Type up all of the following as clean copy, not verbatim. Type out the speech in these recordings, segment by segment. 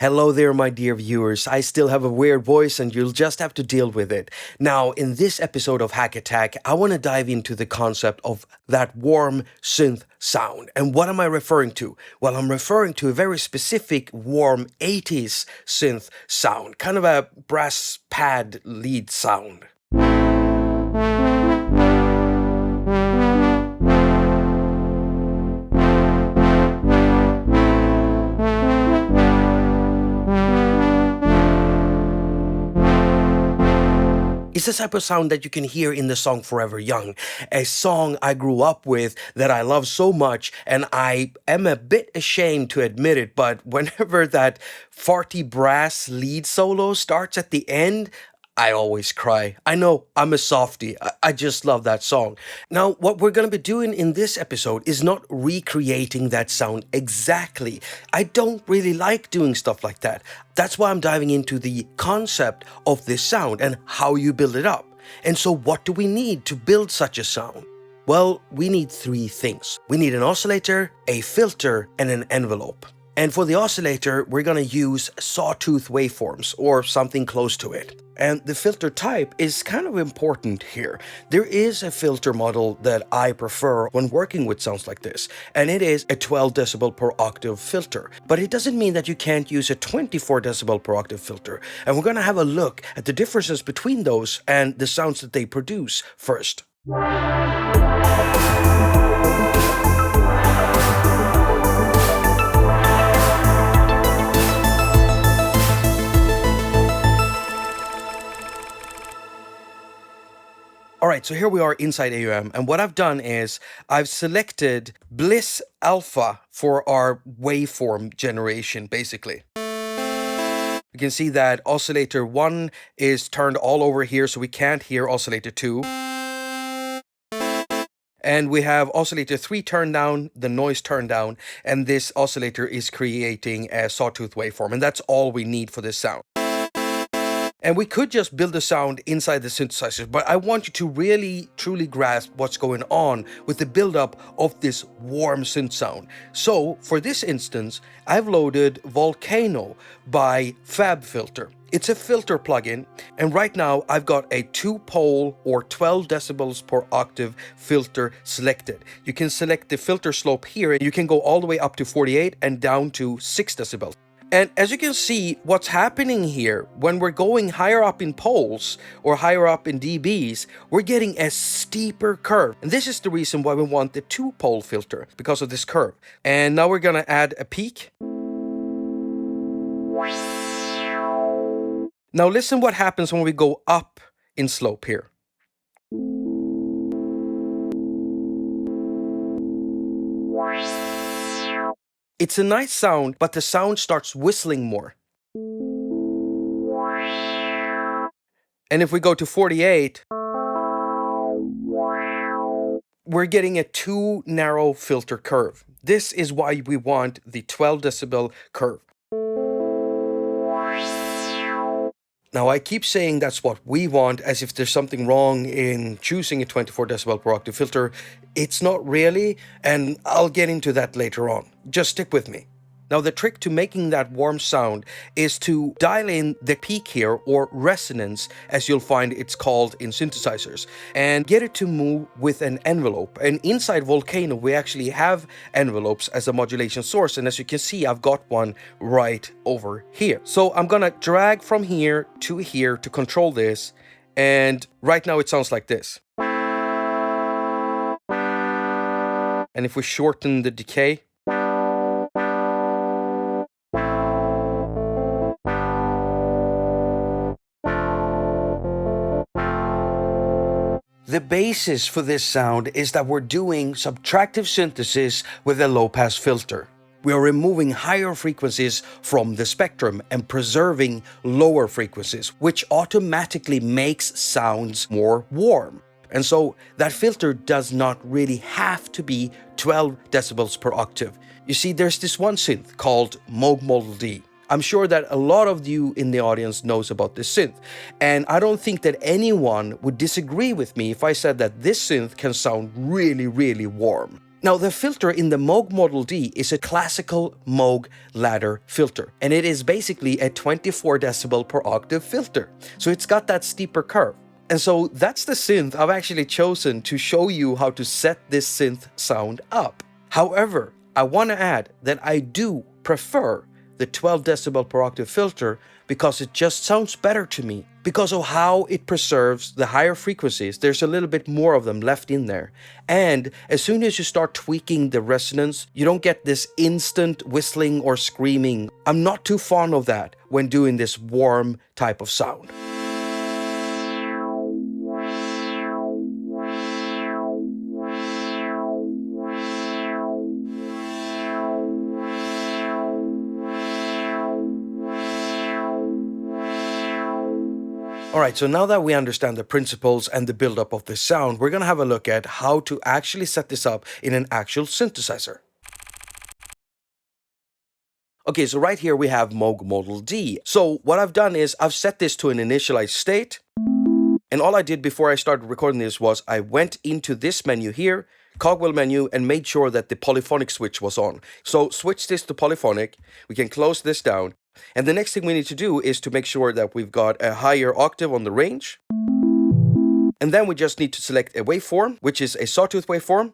Hello there, my dear viewers. I still have a weird voice and you'll just have to deal with it. Now, in this episode of haQ attaQ, I want to dive into the concept of that warm synth sound. And what am I referring to? Well, I'm referring to a very specific warm 80s synth sound, kind of a brass pad lead sound. It's the type of sound that you can hear in the song Forever Young, a song I grew up with that I love so much, and I am a bit ashamed to admit it, but whenever that farty brass lead solo starts at the end, I always cry. I know, I'm a softie. I just love that song. Now, what we're going to be doing in this episode is not recreating that sound exactly. I don't really like doing stuff like that. That's why I'm diving into the concept of this sound and how you build it up. And so what do we need to build such a sound? Well, we need three things. We need an oscillator, a filter, and an envelope. And for the oscillator, we're going to use sawtooth waveforms or something close to it. And the filter type is kind of important here. There is a filter model that I prefer when working with sounds like this, and it is a 12 decibel per octave filter. But it doesn't mean that you can't use a 24 decibel per octave filter. And we're going to have a look at the differences between those and the sounds that they produce first. Alright, so here we are inside AUM, and what I've done is I've selected Bliss Alpha for our waveform generation, basically. You can see that oscillator 1 is turned all over here, so we can't hear oscillator 2. And we have oscillator 3 turned down, the noise turned down, and this oscillator is creating a sawtooth waveform, and that's all we need for this sound. And we could just build the sound inside the synthesizer, but I want you to really, truly grasp what's going on with the buildup of this warm synth sound. So, for this instance, I've loaded Volcano by FabFilter. It's a filter plugin, and right now I've got a 2-pole or 12 decibels per octave filter selected. You can select the filter slope here, and you can go all the way up to 48 and down to 6 decibels. And as you can see, what's happening here, when we're going higher up in poles or higher up in dBs, we're getting a steeper curve. And this is the reason why we want the 2-pole filter, because of this curve. And now we're going to add a peak. Now listen what happens when we go up in slope here. It's a nice sound, but the sound starts whistling more. And if we go to 48, we're getting a too narrow filter curve. This is why we want the 12 decibel curve. Now, I keep saying that's what we want, as if there's something wrong in choosing a 24 decibel per octave filter. It's not really, and I'll get into that later on. Just stick with me. Now, the trick to making that warm sound is to dial in the peak here, or resonance, as you'll find it's called in synthesizers, and get it to move with an envelope. And inside Volcano, we actually have envelopes as a modulation source, and as you can see, I've got one right over here. So I'm gonna drag from here to control this, and right now it sounds like this. And if we shorten the decay, the basis for this sound is that we're doing subtractive synthesis with a low-pass filter. We are removing higher frequencies from the spectrum and preserving lower frequencies, which automatically makes sounds more warm. And so that filter does not really have to be 12 decibels per octave. You see, there's this one synth called Moog Model D. I'm sure that a lot of you in the audience knows about this synth, and I don't think that anyone would disagree with me if I said that this synth can sound really, really warm. Now, the filter in the Moog Model D is a classical Moog ladder filter, and it is basically a 24 decibel per octave filter. So it's got that steeper curve. And so that's the synth I've actually chosen to show you how to set this synth sound up. However, I want to add that I do prefer the 12 decibel per octave filter because it just sounds better to me. Because of how it preserves the higher frequencies, there's a little bit more of them left in there. And as soon as you start tweaking the resonance, you don't get this instant whistling or screaming. I'm not too fond of that when doing this warm type of sound. Alright, so now that we understand the principles and the buildup of this sound, we're going to have a look at how to actually set this up in an actual synthesizer. Okay, so right here we have Moog Model D. So what I've done is I've set this to an initialized state. And all I did before I started recording this was I went into this menu here, cogwheel menu, and made sure that the polyphonic switch was on. So switch this to polyphonic. We can close this down. And the next thing we need to do is to make sure that we've got a higher octave on the range. And then we just need to select a waveform, which is a sawtooth waveform.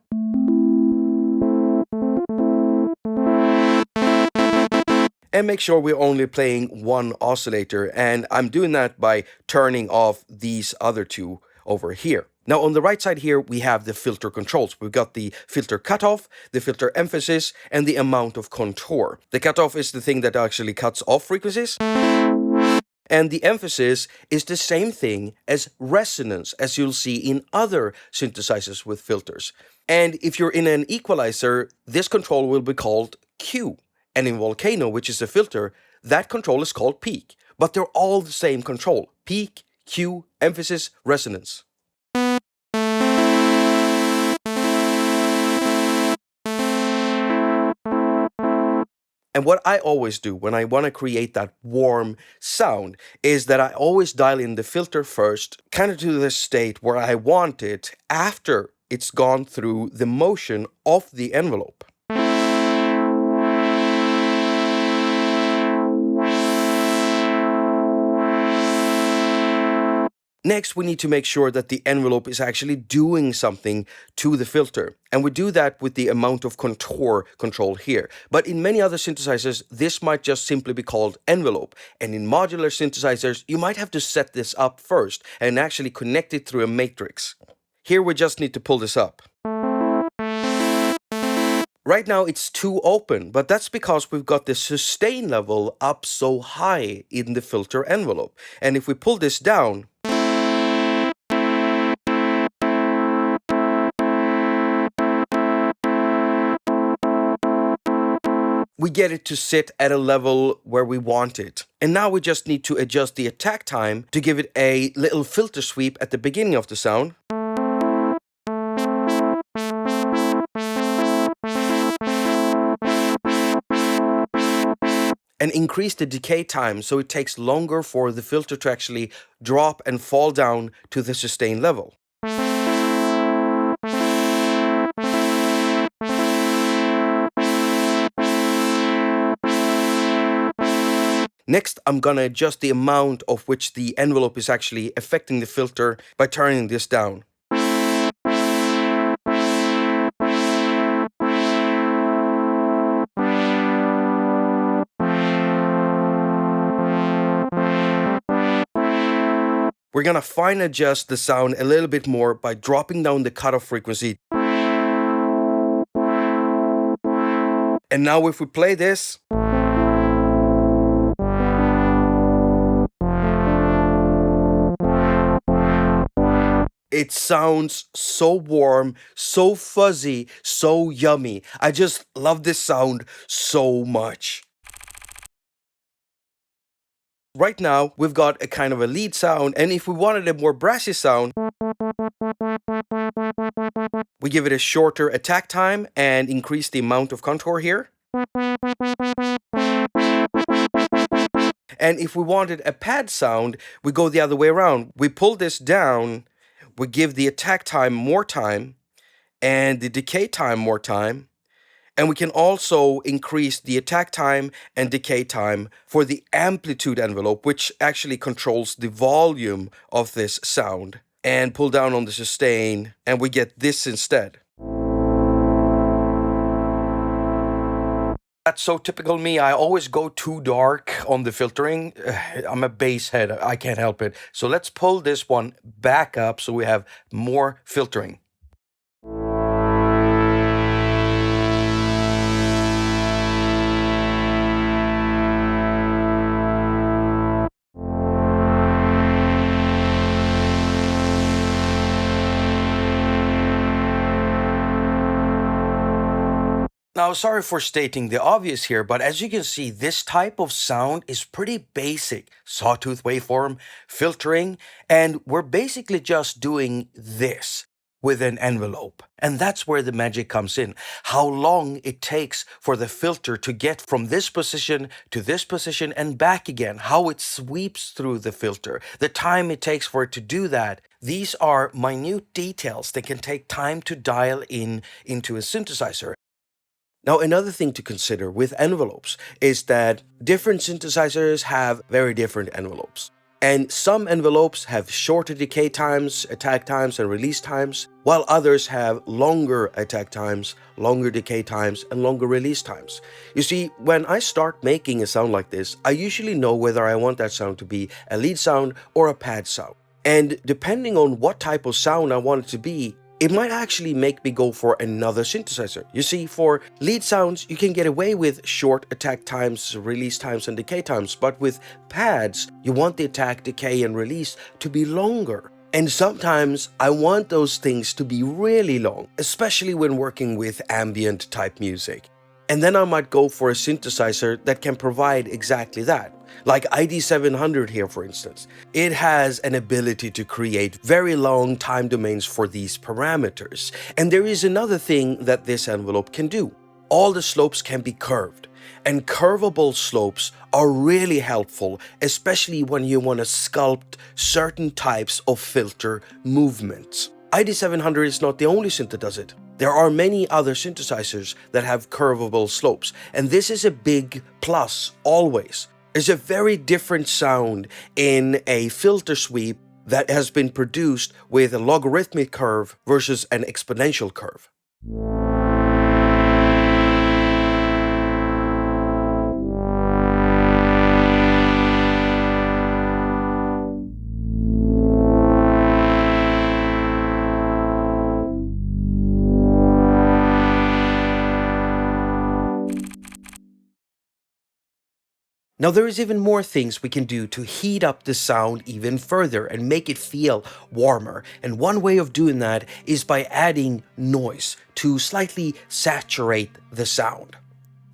And make sure we're only playing one oscillator. And I'm doing that by turning off these other two over here. Now on the right side here, we have the filter controls. We've got the filter cutoff, the filter emphasis, and the amount of contour. The cutoff is the thing that actually cuts off frequencies. And the emphasis is the same thing as resonance, as you'll see in other synthesizers with filters. And if you're in an equalizer, this control will be called Q. And in Volcano, which is a filter, that control is called peak. But they're all the same control. Peak, Q, emphasis, resonance. And what I always do when I want to create that warm sound is that I always dial in the filter first, kind of to the state where I want it after it's gone through the motion of the envelope. Next, we need to make sure that the envelope is actually doing something to the filter. And we do that with the amount of contour control here. But in many other synthesizers, this might just simply be called envelope. And in modular synthesizers, you might have to set this up first and actually connect it through a matrix. Here we just need to pull this up. Right now it's too open, but that's because we've got the sustain level up so high in the filter envelope. And if we pull this down, we get it to sit at a level where we want it. And now we just need to adjust the attack time to give it a little filter sweep at the beginning of the sound. And increase the decay time so it takes longer for the filter to actually drop and fall down to the sustain level. Next, I'm gonna adjust the amount of which the envelope is actually affecting the filter by turning this down. We're gonna fine adjust the sound a little bit more by dropping down the cutoff frequency. And now if we play this, it sounds so warm, so fuzzy, so yummy. I just love this sound so much. Right now, we've got a kind of a lead sound, and if we wanted a more brassy sound, we give it a shorter attack time and increase the amount of contour here. And if we wanted a pad sound, we go the other way around. We pull this down, we give the attack time more time, and the decay time more time. And we can also increase the attack time and decay time for the amplitude envelope, which actually controls the volume of this sound, and pull down on the sustain, and we get this instead. That's so typical me. I always go too dark on the filtering. I'm a bass head. I can't help it. So let's pull this one back up so we have more filtering. Now, sorry for stating the obvious here, but as you can see, this type of sound is pretty basic. Sawtooth waveform, filtering, and we're basically just doing this with an envelope. And that's where the magic comes in. How long it takes for the filter to get from this position to this position and back again, how it sweeps through the filter, the time it takes for it to do that. These are minute details that can take time to dial in into a synthesizer. Now, another thing to consider with envelopes is that different synthesizers have very different envelopes. And some envelopes have shorter decay times, attack times, and release times, while others have longer attack times, longer decay times, and longer release times. You see, when I start making a sound like this, I usually know whether I want that sound to be a lead sound or a pad sound. And depending on what type of sound I want it to be, it might actually make me go for another synthesizer. You see, for lead sounds, you can get away with short attack times, release times, and decay times, but with pads, you want the attack, decay, and release to be longer. And sometimes I want those things to be really long, especially when working with ambient type music. And then I might go for a synthesizer that can provide exactly that. Like ID700 here, for instance. It has an ability to create very long time domains for these parameters. And there is another thing that this envelope can do. All the slopes can be curved. And curvable slopes are really helpful, especially when you want to sculpt certain types of filter movements. ID700 is not the only synth that does it. There are many other synthesizers that have curvable slopes, and this is a big plus always. There's a very different sound in a filter sweep that has been produced with a logarithmic curve versus an exponential curve. Now there is even more things we can do to heat up the sound even further and make it feel warmer. And one way of doing that is by adding noise to slightly saturate the sound.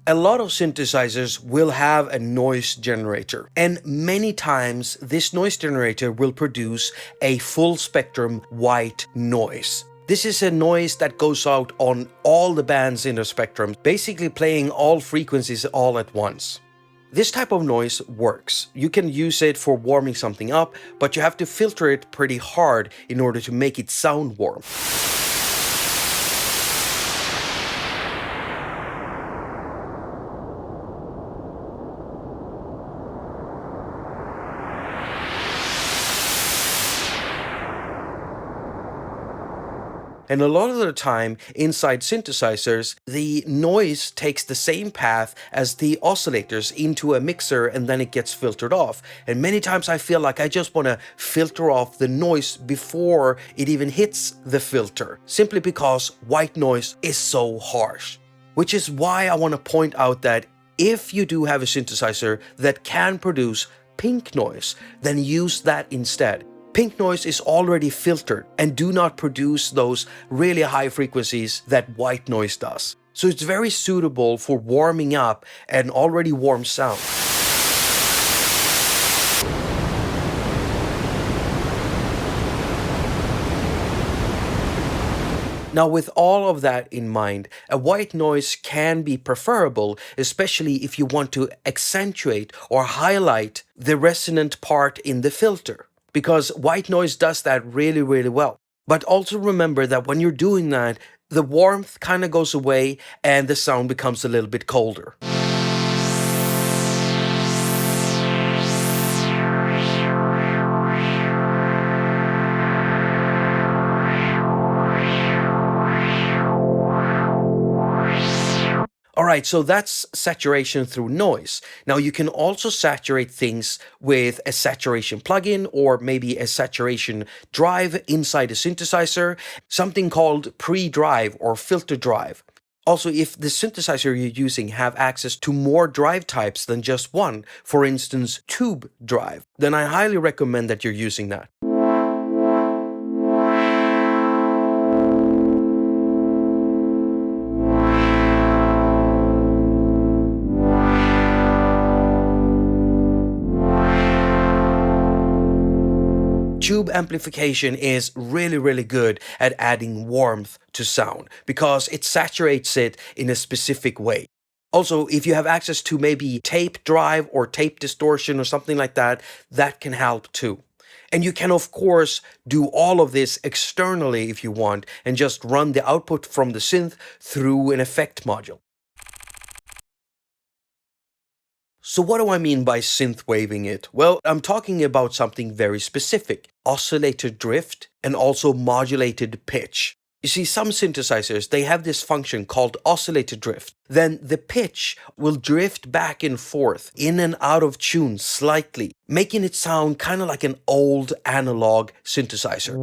A lot of synthesizers will have a noise generator, and many times this noise generator will produce a full spectrum white noise. This is a noise that goes out on all the bands in the spectrum, basically playing all frequencies all at once. This type of noise works. You can use it for warming something up, but you have to filter it pretty hard in order to make it sound warm. And a lot of the time, inside synthesizers, the noise takes the same path as the oscillators into a mixer and then it gets filtered off. And many times I feel like I just want to filter off the noise before it even hits the filter, simply because white noise is so harsh. Which is why I want to point out that if you do have a synthesizer that can produce pink noise, then use that instead. Pink noise is already filtered and do not produce those really high frequencies that white noise does. So it's very suitable for warming up an already warm sound. Now, with all of that in mind, a white noise can be preferable, especially if you want to accentuate or highlight the resonant part in the filter, because white noise does that really, really well. But also remember that when you're doing that, the warmth kind of goes away and the sound becomes a little bit colder. Alright, so that's saturation through noise. Now you can also saturate things with a saturation plugin or maybe a saturation drive inside a synthesizer, something called pre-drive or filter drive. Also, if the synthesizer you're using have access to more drive types than just one, for instance, tube drive, then I highly recommend that you're using that. Tube amplification is really good at adding warmth to sound because it saturates it in a specific way. Also, if you have access to maybe tape drive or tape distortion or something like that, that can help too. And you can of course do all of this externally if you want and just run the output from the synth through an effect module. So what do I mean by synthwaving it? Well, I'm talking about something very specific: oscillator drift and also modulated pitch. You see, some synthesizers, they have this function called oscillator drift. Then the pitch will drift back and forth, in and out of tune slightly, making it sound kind of like an old analog synthesizer.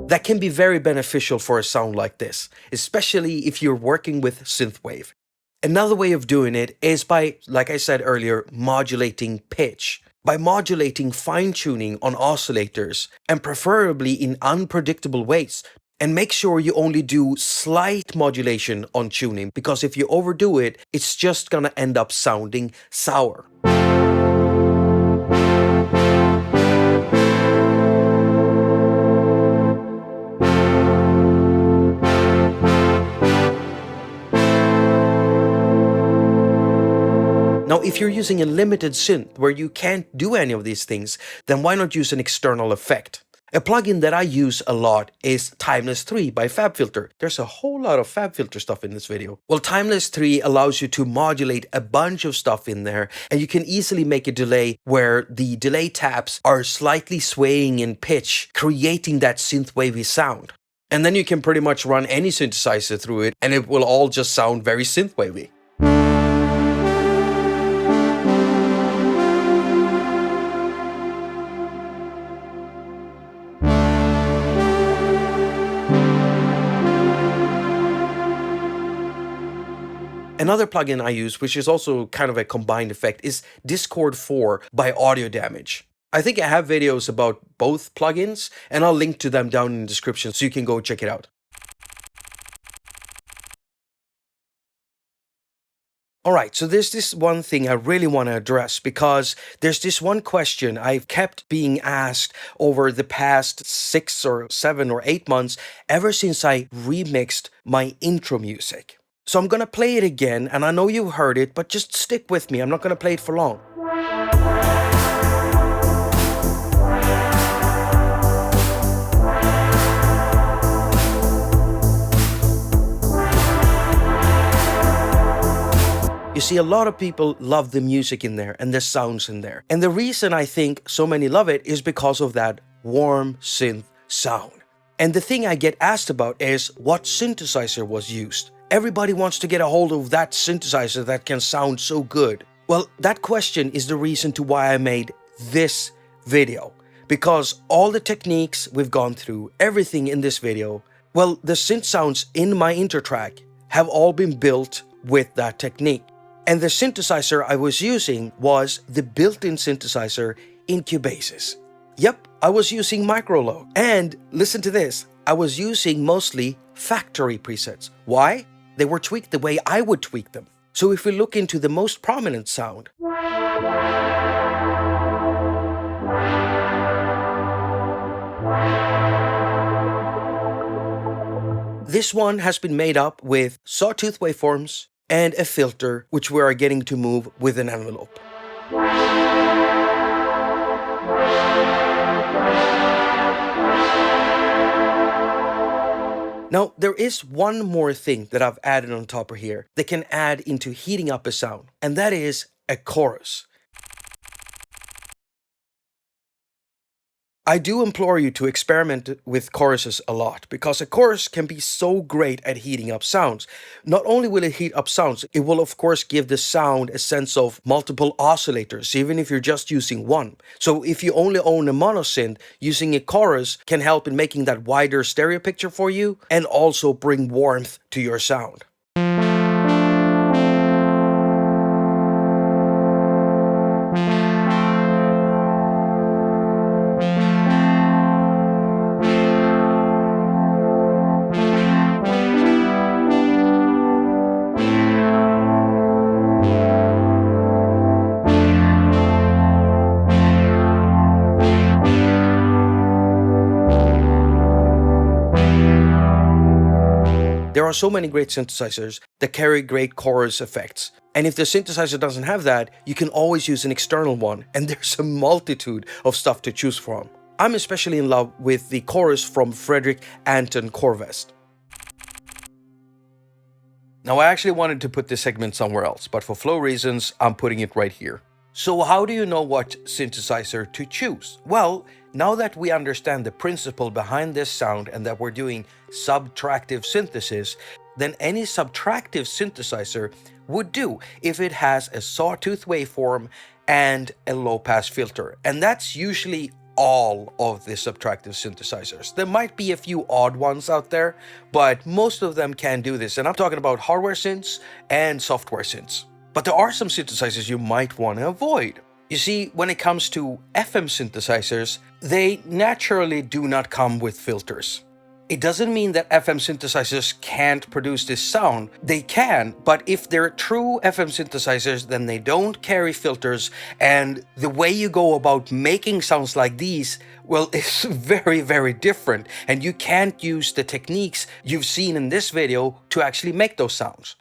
That can be very beneficial for a sound like this, especially if you're working with synthwave. Another way of doing it is by, like I said earlier, modulating pitch. By modulating fine-tuning on oscillators, and preferably in unpredictable ways. And make sure you only do slight modulation on tuning, because if you overdo it, it's just gonna end up sounding sour. Now, if you're using a limited synth where you can't do any of these things, then why not use an external effect? A plugin that I use a lot is Timeless 3 by FabFilter. There's a whole lot of FabFilter stuff in this video. Well, Timeless 3 allows you to modulate a bunch of stuff in there, and you can easily make a delay where the delay taps are slightly swaying in pitch, creating that synthwavy sound. And then you can pretty much run any synthesizer through it, and it will all just sound very synthwavy. Another plugin I use, which is also kind of a combined effect, is Discord 4 by Audio Damage. I think I have videos about both plugins, and I'll link to them down in the description so you can go check it out. Alright, so there's this one thing I really want to address, because there's this one question I've kept being asked over the past 6 or 7 or 8 months, ever since I remixed my intro music. So I'm gonna play it again, and I know you heard it, but just stick with me, I'm not gonna play it for long. You see, a lot of people love the music in there and the sounds in there. And the reason I think so many love it is because of that warm synth sound. And the thing I get asked about is what synthesizer was used. Everybody wants to get a hold of that synthesizer that can sound so good. Well, that question is the reason to why I made this video. Because all the techniques we've gone through, everything in this video, well, the synth sounds in my intro track have all been built with that technique. And the synthesizer I was using was the built-in synthesizer in Cubasis. Yep, I was using Micrologue. And listen to this, I was using mostly factory presets. Why? They were tweaked the way I would tweak them. So if we look into the most prominent sound, This one has been made up with sawtooth waveforms and a filter which we are getting to move with an envelope. Now, there is one more thing that I've added on top of here that can add into heating up a sound, and that is a chorus. I do implore you to experiment with choruses a lot, because a chorus can be so great at heating up sounds. Not only will it heat up sounds, it will of course give the sound a sense of multiple oscillators, even if you're just using one. So if you only own a monosynth, using a chorus can help in making that wider stereo picture for you and also bring warmth to your sound. There are so many great synthesizers that carry great chorus effects. And if the synthesizer doesn't have that, you can always use an external one, and there's a multitude of stuff to choose from. I'm especially in love with the chorus from Fredrik Anton Corvest. Now, I actually wanted to put this segment somewhere else, but for flow reasons, I'm putting it right here. So how do you know what synthesizer to choose? Well, now that we understand the principle behind this sound and that we're doing subtractive synthesis, then any subtractive synthesizer would do if it has a sawtooth waveform and a low-pass filter. And that's usually all of the subtractive synthesizers. There might be a few odd ones out there, but most of them can do this. And I'm talking about hardware synths and software synths. But there are some synthesizers you might want to avoid. You see, when it comes to FM synthesizers, they naturally do not come with filters. It doesn't mean that FM synthesizers can't produce this sound. They can, but if they're true FM synthesizers, then they don't carry filters, and the way you go about making sounds like these, well, it's very, very different, and you can't use the techniques you've seen in this video to actually make those sounds.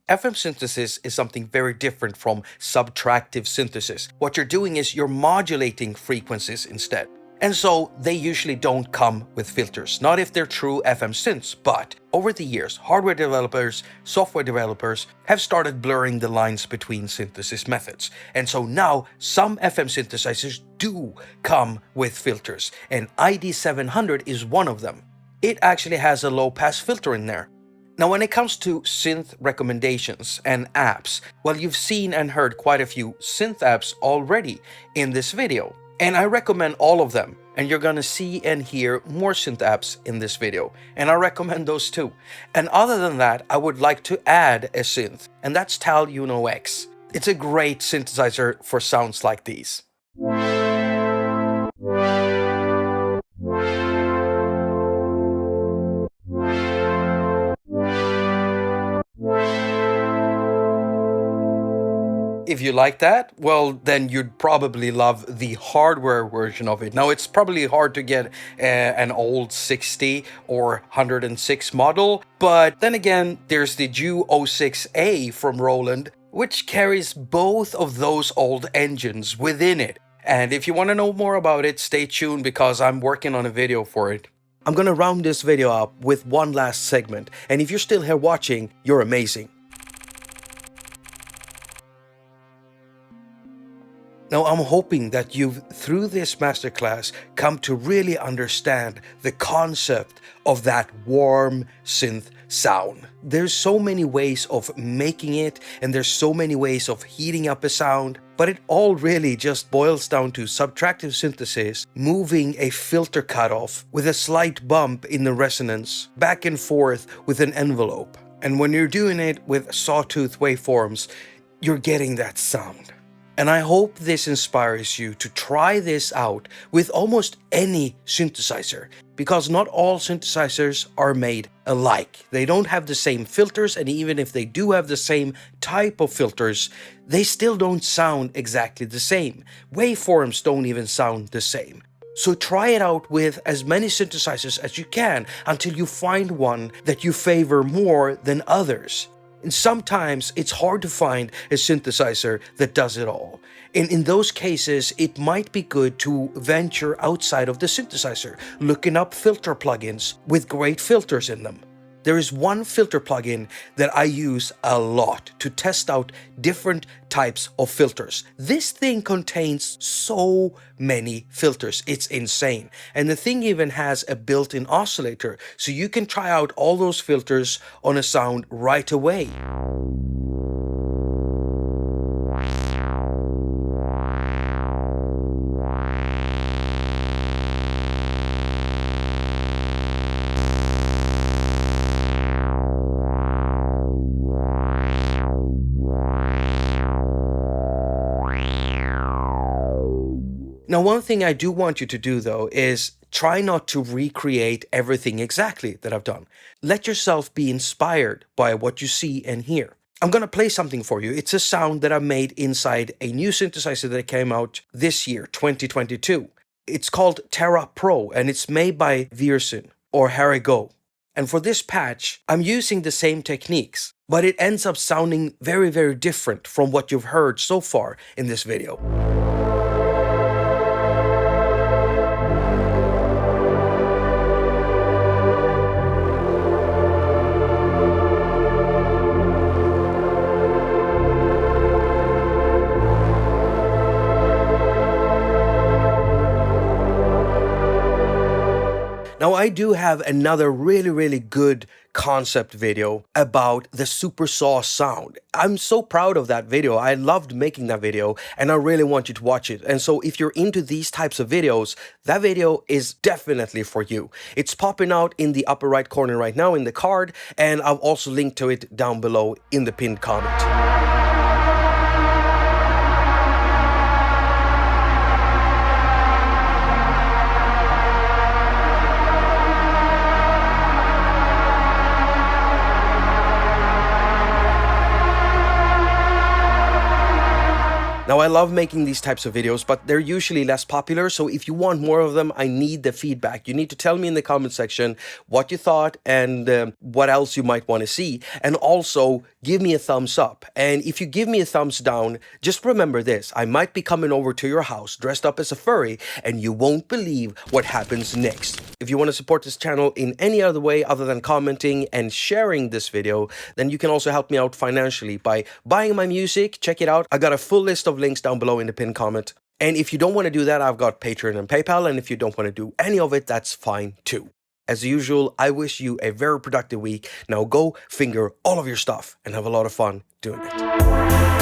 FM synthesis is something very different from subtractive synthesis. What you're doing is you're modulating frequencies instead. And so they usually don't come with filters, not if they're true FM synths, but over the years, hardware developers, software developers have started blurring the lines between synthesis methods. And so now some FM synthesizers do come with filters, and ID700 is one of them. It actually has a low-pass filter in there. Now, when it comes to synth recommendations and apps, well, you've seen and heard quite a few synth apps already in this video. And I recommend all of them. And you're gonna see and hear more synth apps in this video. And I recommend those too. And other than that, I would like to add a synth, and that's Tal Uno X. It's a great synthesizer for sounds like these. If you like that, well, then you'd probably love the hardware version of it. Now, it's probably hard to get an old 60 or 106 model, but then again, there's the Ju 06A from Roland, which carries both of those old engines within it. And if you want to know more about it, stay tuned because I'm working on a video for it. I'm gonna round this video up with one last segment, and if you're still here watching, you're amazing. Now, I'm hoping that you've, through this masterclass, come to really understand the concept of that warm synth sound. There's so many ways of making it, and there's so many ways of heating up a sound, but it all really just boils down to subtractive synthesis, moving a filter cutoff with a slight bump in the resonance, back and forth with an envelope. And when you're doing it with sawtooth waveforms, you're getting that sound. And I hope this inspires you to try this out with almost any synthesizer, because not all synthesizers are made alike. They don't have the same filters, and even if they do have the same type of filters, they still don't sound exactly the same. Waveforms don't even sound the same. So try it out with as many synthesizers as you can until you find one that you favor more than others. And sometimes it's hard to find a synthesizer that does it all. And in those cases, it might be good to venture outside of the synthesizer, looking up filter plugins with great filters in them. There is one filter plugin that I use a lot to test out different types of filters. This thing contains so many filters, it's insane. And the thing even has a built-in oscillator, so you can try out all those filters on a sound right away. Now, one thing I do want you to do though is try not to recreate everything exactly that I've done. Let yourself be inspired by what you see and hear. I'm gonna play something for you. It's a sound that I made inside a new synthesizer that came out this year, 2022. It's called Terra Pro, and it's made by Veerson or haQ. And for this patch, I'm using the same techniques, but it ends up sounding very, very different from what you've heard so far in this video. Now, I do have another really good concept video about the super saw sound. I'm so proud of that video. I loved making that video and I really want you to watch it. And so if you're into these types of videos, that video is definitely for you. It's popping out in the upper right corner right now in the card, and I've also linked to it down below in the pinned comment. Now, I love making these types of videos, but they're usually less popular, so if you want more of them, I need the feedback. You need to tell me in the comment section what you thought and what else you might want to see, and also give me a thumbs up. And if you give me a thumbs down, just remember this: I might be coming over to your house dressed up as a furry, and you won't believe what happens next. If you want to support this channel in any other way other than commenting and sharing this video, then you can also help me out financially by buying my music. Check it out. I got a full list of links down below in the pinned comment. And if you don't want to do that, I've got Patreon and PayPal. And if you don't want to do any of it, that's fine too. As usual, I wish you a very productive week. Now go finger all of your stuff and have a lot of fun doing it.